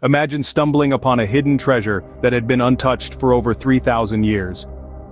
Imagine stumbling upon a hidden treasure that had been untouched for over 3,000 years.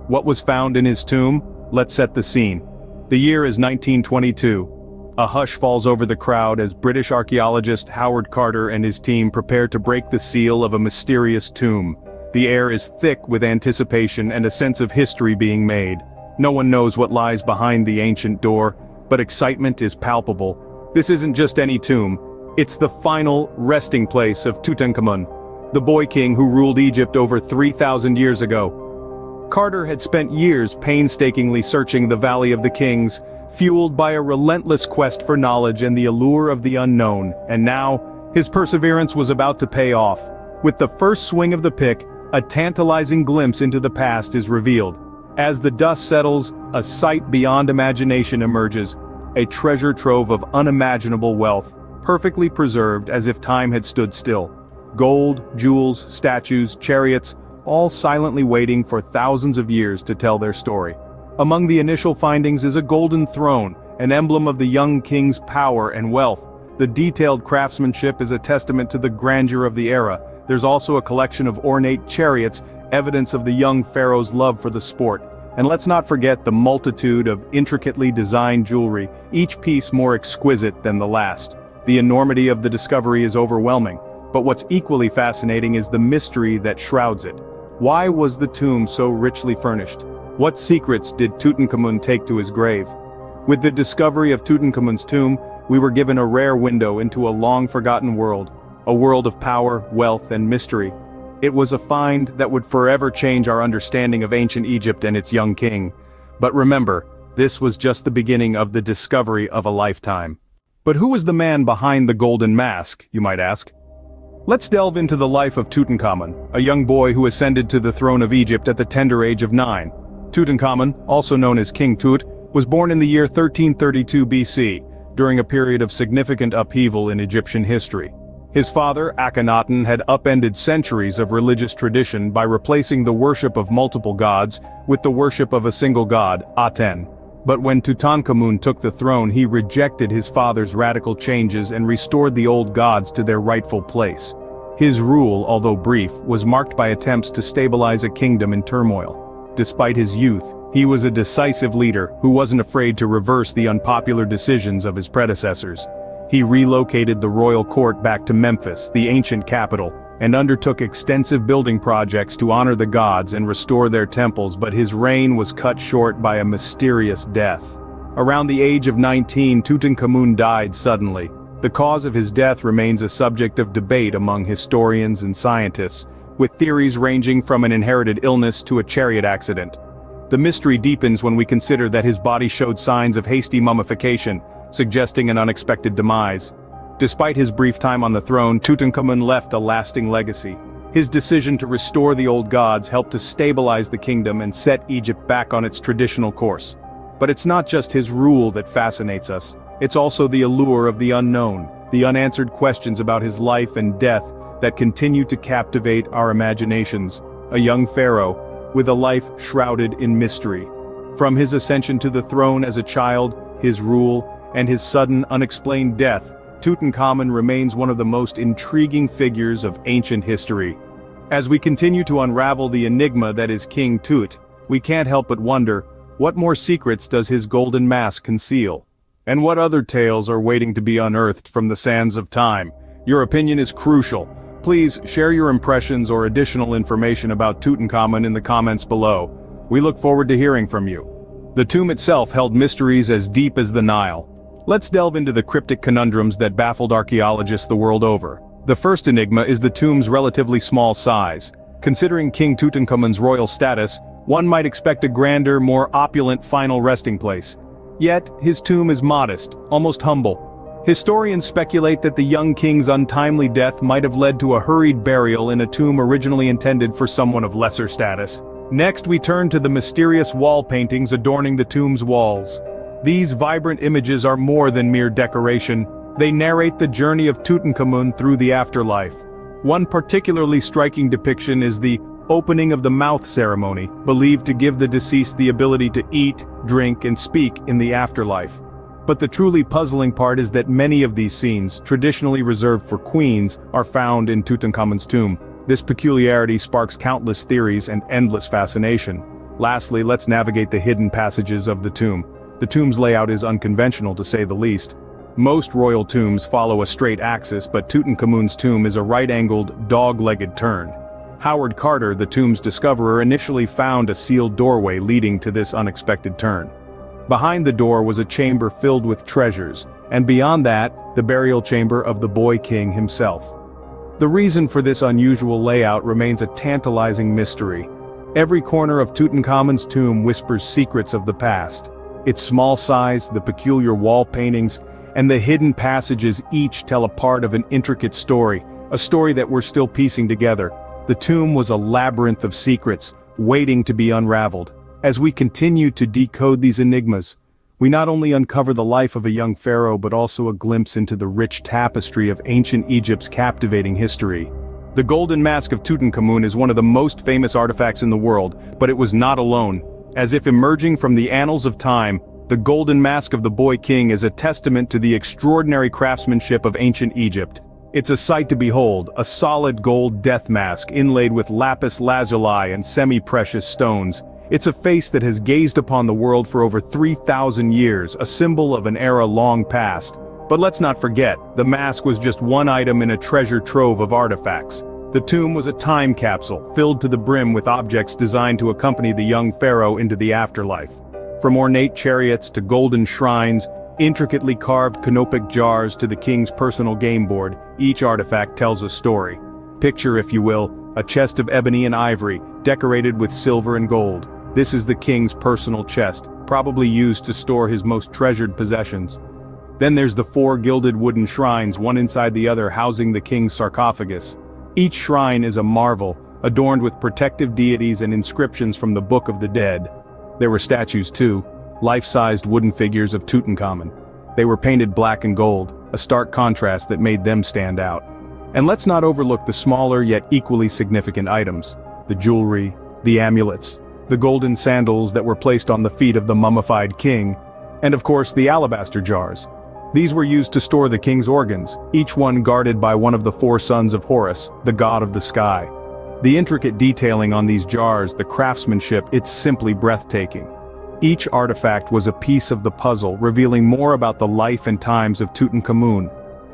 What was found in his tomb? Let's set the scene. The year is 1922. A hush falls over the crowd as British archaeologist Howard Carter and his team prepare to break the seal of a mysterious tomb. The air is thick with anticipation and a sense of history being made. No one knows what lies behind the ancient door, but excitement is palpable. This isn't just any tomb. It's the final resting place of Tutankhamun, the boy king who ruled Egypt over 3,000 years ago. Carter had spent years painstakingly searching the Valley of the Kings, fueled by a relentless quest for knowledge and the allure of the unknown, and now, his perseverance was about to pay off. With the first swing of the pick, a tantalizing glimpse into the past is revealed. As the dust settles, a sight beyond imagination emerges, a treasure trove of unimaginable wealth, perfectly preserved as if time had stood still. Gold, jewels, statues, chariots, all silently waiting for thousands of years to tell their story. Among the initial findings is a golden throne, an emblem of the young king's power and wealth. The detailed craftsmanship is a testament to the grandeur of the era. There's also a collection of ornate chariots, evidence of the young pharaoh's love for the sport. And let's not forget the multitude of intricately designed jewelry, each piece more exquisite than the last. The enormity of the discovery is overwhelming, but what's equally fascinating is the mystery that shrouds it. Why was the tomb so richly furnished? What secrets did Tutankhamun take to his grave? With the discovery of Tutankhamun's tomb, we were given a rare window into a long-forgotten world, a world of power, wealth, and mystery. It was a find that would forever change our understanding of ancient Egypt and its young king. But remember, this was just the beginning of the discovery of a lifetime. But who was the man behind the golden mask, you might ask? Let's delve into the life of Tutankhamun, a young boy who ascended to the throne of Egypt at the tender age of 9. Tutankhamun, also known as King Tut, was born in the year 1332 BC, during a period of significant upheaval in Egyptian history. His father, Akhenaten, had upended centuries of religious tradition by replacing the worship of multiple gods with the worship of a single god, Aten. But when Tutankhamun took the throne, he rejected his father's radical changes and restored the old gods to their rightful place. His rule, although brief, was marked by attempts to stabilize a kingdom in turmoil. Despite his youth, he was a decisive leader who wasn't afraid to reverse the unpopular decisions of his predecessors. He relocated the royal court back to Memphis, the ancient capital, and undertook extensive building projects to honor the gods and restore their temples, but his reign was cut short by a mysterious death. Around the age of 19, Tutankhamun died suddenly. The cause of his death remains a subject of debate among historians and scientists, with theories ranging from an inherited illness to a chariot accident. The mystery deepens when we consider that his body showed signs of hasty mummification, suggesting an unexpected demise. Despite his brief time on the throne, Tutankhamun left a lasting legacy. His decision to restore the old gods helped to stabilize the kingdom and set Egypt back on its traditional course. But it's not just his rule that fascinates us, it's also the allure of the unknown, the unanswered questions about his life and death that continue to captivate our imaginations. A young pharaoh, with a life shrouded in mystery. From his ascension to the throne as a child, his rule, and his sudden, unexplained death, Tutankhamun remains one of the most intriguing figures of ancient history. As we continue to unravel the enigma that is King Tut, we can't help but wonder, what more secrets does his golden mask conceal? And what other tales are waiting to be unearthed from the sands of time? Your opinion is crucial. Please share your impressions or additional information about Tutankhamun in the comments below. We look forward to hearing from you. The tomb itself held mysteries as deep as the Nile. Let's delve into the cryptic conundrums that baffled archaeologists the world over. The first enigma is the tomb's relatively small size. Considering King Tutankhamun's royal status, one might expect a grander, more opulent final resting place. Yet, his tomb is modest, almost humble. Historians speculate that the young king's untimely death might have led to a hurried burial in a tomb originally intended for someone of lesser status. Next, we turn to the mysterious wall paintings adorning the tomb's walls. These vibrant images are more than mere decoration. They narrate the journey of Tutankhamun through the afterlife. One particularly striking depiction is the opening of the mouth ceremony, believed to give the deceased the ability to eat, drink, and speak in the afterlife. But the truly puzzling part is that many of these scenes, traditionally reserved for queens, are found in Tutankhamun's tomb. This peculiarity sparks countless theories and endless fascination. Lastly, let's navigate the hidden passages of the tomb. The tomb's layout is unconventional, to say the least. Most royal tombs follow a straight axis, but Tutankhamun's tomb is a right-angled, dog-legged turn. Howard Carter, the tomb's discoverer, initially found a sealed doorway leading to this unexpected turn. Behind the door was a chamber filled with treasures, and beyond that, the burial chamber of the boy king himself. The reason for this unusual layout remains a tantalizing mystery. Every corner of Tutankhamun's tomb whispers secrets of the past. Its small size, the peculiar wall paintings, and the hidden passages each tell a part of an intricate story, a story that we're still piecing together. The tomb was a labyrinth of secrets, waiting to be unraveled. As we continue to decode these enigmas, we not only uncover the life of a young pharaoh but also a glimpse into the rich tapestry of ancient Egypt's captivating history. The golden mask of Tutankhamun is one of the most famous artifacts in the world, but it was not alone. As if emerging from the annals of time, the golden mask of the boy king is a testament to the extraordinary craftsmanship of ancient Egypt. It's a sight to behold, a solid gold death mask inlaid with lapis lazuli and semi-precious stones. It's a face that has gazed upon the world for over 3,000 years, a symbol of an era long past. But let's not forget, the mask was just one item in a treasure trove of artifacts. The tomb was a time capsule, filled to the brim with objects designed to accompany the young pharaoh into the afterlife. From ornate chariots to golden shrines, intricately carved canopic jars to the king's personal game board, each artifact tells a story. Picture, if you will, a chest of ebony and ivory, decorated with silver and gold. This is the king's personal chest, probably used to store his most treasured possessions. Then there's the 4 gilded wooden shrines, one inside the other, housing the king's sarcophagus. Each shrine is a marvel, adorned with protective deities and inscriptions from the Book of the Dead. There were statues too, life-sized wooden figures of Tutankhamun. They were painted black and gold, a stark contrast that made them stand out. And let's not overlook the smaller yet equally significant items: the jewelry, the amulets, the golden sandals that were placed on the feet of the mummified king, and of course the alabaster jars. These were used to store the king's organs, each one guarded by one of the 4 sons of Horus, the god of the sky. The intricate detailing on these jars, the craftsmanship, it's simply breathtaking. Each artifact was a piece of the puzzle, revealing more about the life and times of Tutankhamun.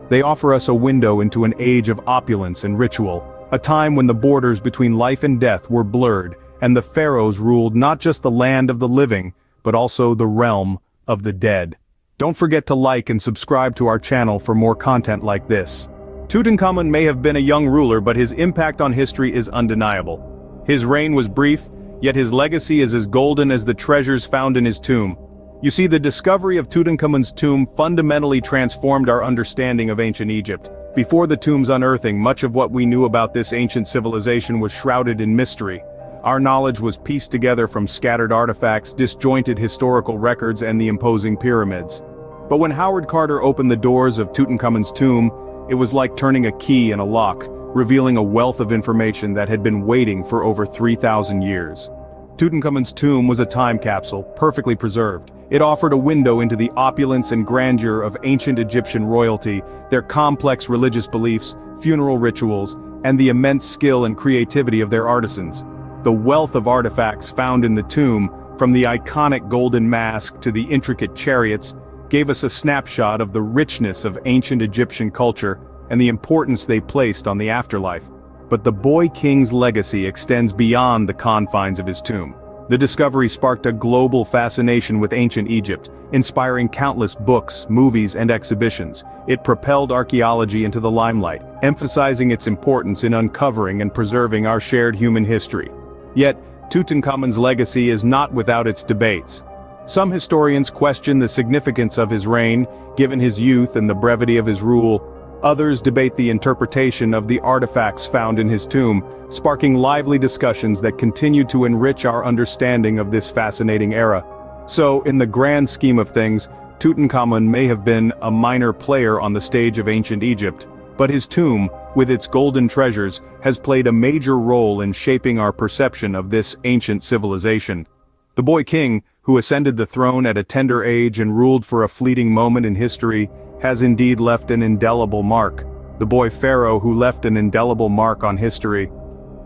They offer us a window into an age of opulence and ritual, a time when the borders between life and death were blurred, and the pharaohs ruled not just the land of the living, but also the realm of the dead. Don't forget to like and subscribe to our channel for more content like this. Tutankhamun may have been a young ruler, but his impact on history is undeniable. His reign was brief, yet his legacy is as golden as the treasures found in his tomb. You see, the discovery of Tutankhamun's tomb fundamentally transformed our understanding of ancient Egypt. Before the tomb's unearthing, much of what we knew about this ancient civilization was shrouded in mystery. Our knowledge was pieced together from scattered artifacts, disjointed historical records, and the imposing pyramids. But when Howard Carter opened the doors of Tutankhamun's tomb, it was like turning a key in a lock, revealing a wealth of information that had been waiting for over 3,000 years. Tutankhamun's tomb was a time capsule, perfectly preserved. It offered a window into the opulence and grandeur of ancient Egyptian royalty, their complex religious beliefs, funeral rituals, and the immense skill and creativity of their artisans. The wealth of artifacts found in the tomb, from the iconic golden mask to the intricate chariots, gave us a snapshot of the richness of ancient Egyptian culture and the importance they placed on the afterlife. But the boy king's legacy extends beyond the confines of his tomb. The discovery sparked a global fascination with ancient Egypt, inspiring countless books, movies, and exhibitions. It propelled archaeology into the limelight, emphasizing its importance in uncovering and preserving our shared human history. Yet, Tutankhamun's legacy is not without its debates. Some historians question the significance of his reign, given his youth and the brevity of his rule. Others debate the interpretation of the artifacts found in his tomb, sparking lively discussions that continue to enrich our understanding of this fascinating era. So, in the grand scheme of things, Tutankhamun may have been a minor player on the stage of ancient Egypt, but his tomb, with its golden treasures, has played a major role in shaping our perception of this ancient civilization. The boy king, who ascended the throne at a tender age and ruled for a fleeting moment in history, has indeed left an indelible mark. The boy pharaoh who left an indelible mark on history.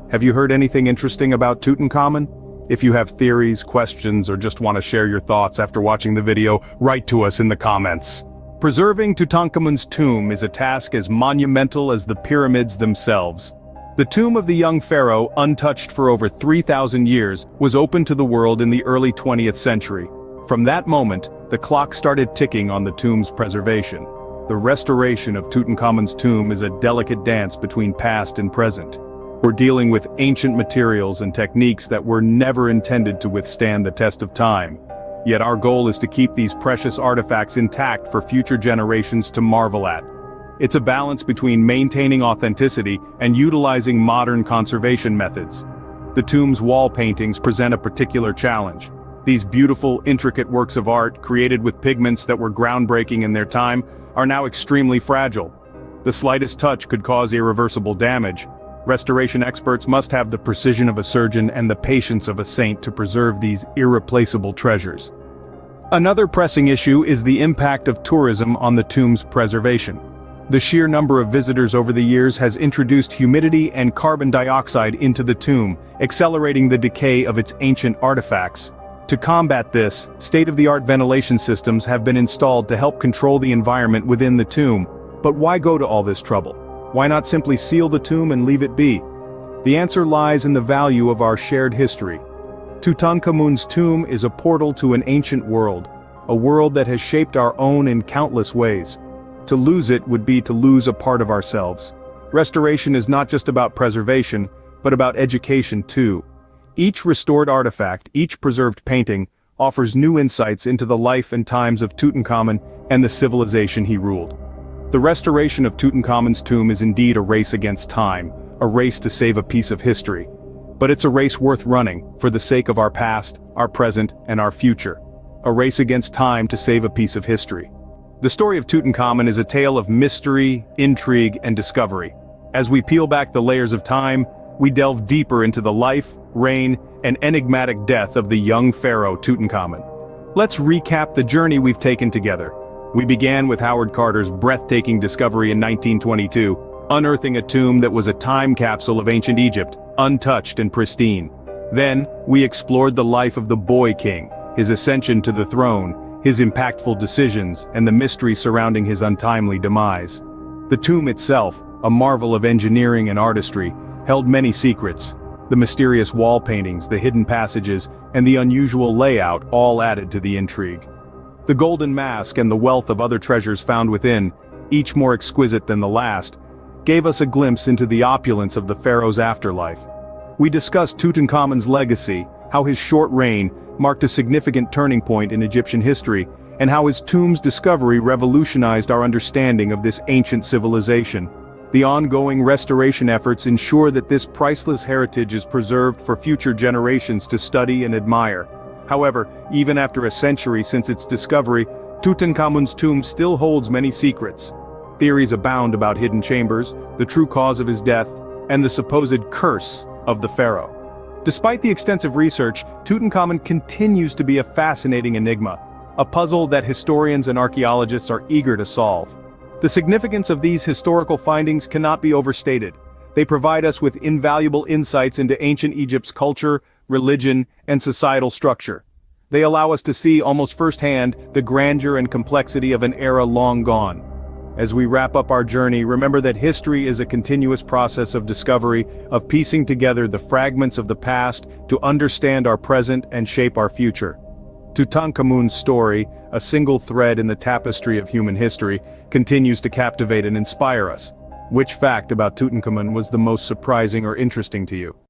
Have you heard anything interesting about Tutankhamun? If you have theories, questions, or just want to share your thoughts after watching the video, write to us in the comments. Preserving Tutankhamun's tomb is a task as monumental as the pyramids themselves. The tomb of the young pharaoh, untouched for over 3,000 years, was opened to the world in the early 20th century. From that moment, the clock started ticking on the tomb's preservation. The restoration of Tutankhamun's tomb is a delicate dance between past and present. We're dealing with ancient materials and techniques that were never intended to withstand the test of time. Yet our goal is to keep these precious artifacts intact for future generations to marvel at. It's a balance between maintaining authenticity and utilizing modern conservation methods. The tomb's wall paintings present a particular challenge. These beautiful, intricate works of art, created with pigments that were groundbreaking in their time, are now extremely fragile. The slightest touch could cause irreversible damage. Restoration experts must have the precision of a surgeon and the patience of a saint to preserve these irreplaceable treasures. Another pressing issue is the impact of tourism on the tomb's preservation. The sheer number of visitors over the years has introduced humidity and carbon dioxide into the tomb, accelerating the decay of its ancient artifacts. To combat this, state-of-the-art ventilation systems have been installed to help control the environment within the tomb. But why go to all this trouble? Why not simply seal the tomb and leave it be? The answer lies in the value of our shared history. Tutankhamun's tomb is a portal to an ancient world, a world that has shaped our own in countless ways. To lose it would be to lose a part of ourselves. Restoration is not just about preservation, but about education too. Each restored artifact, each preserved painting, offers new insights into the life and times of Tutankhamun and the civilization he ruled. The restoration of Tutankhamun's tomb is indeed a race against time, a race to save a piece of history. But it's a race worth running, for the sake of our past, our present, and our future. A race against time to save a piece of history. The story of Tutankhamun is a tale of mystery, intrigue, and discovery. As we peel back the layers of time, we delve deeper into the life, reign, and enigmatic death of the young pharaoh Tutankhamun. Let's recap the journey we've taken together. We began with Howard Carter's breathtaking discovery in 1922, unearthing a tomb that was a time capsule of ancient Egypt, untouched and pristine. Then, we explored the life of the boy king, his ascension to the throne, his impactful decisions, and the mystery surrounding his untimely demise. The tomb itself, a marvel of engineering and artistry, held many secrets. The mysterious wall paintings, the hidden passages, and the unusual layout all added to the intrigue. The golden mask and the wealth of other treasures found within, each more exquisite than the last, gave us a glimpse into the opulence of the pharaoh's afterlife. We discussed Tutankhamun's legacy, how his short reign marked a significant turning point in Egyptian history, and how his tomb's discovery revolutionized our understanding of this ancient civilization. The ongoing restoration efforts ensure that this priceless heritage is preserved for future generations to study and admire. However, even after a century since its discovery, Tutankhamun's tomb still holds many secrets. Theories abound about hidden chambers, the true cause of his death, and the supposed curse of the pharaoh. Despite the extensive research, Tutankhamun continues to be a fascinating enigma, a puzzle that historians and archaeologists are eager to solve. The significance of these historical findings cannot be overstated. They provide us with invaluable insights into ancient Egypt's culture, religion, and societal structure. They allow us to see almost firsthand the grandeur and complexity of an era long gone. As we wrap up our journey, remember that history is a continuous process of discovery, of piecing together the fragments of the past to understand our present and shape our future. Tutankhamun's story, a single thread in the tapestry of human history, continues to captivate and inspire us. Which fact about Tutankhamun was the most surprising or interesting to you?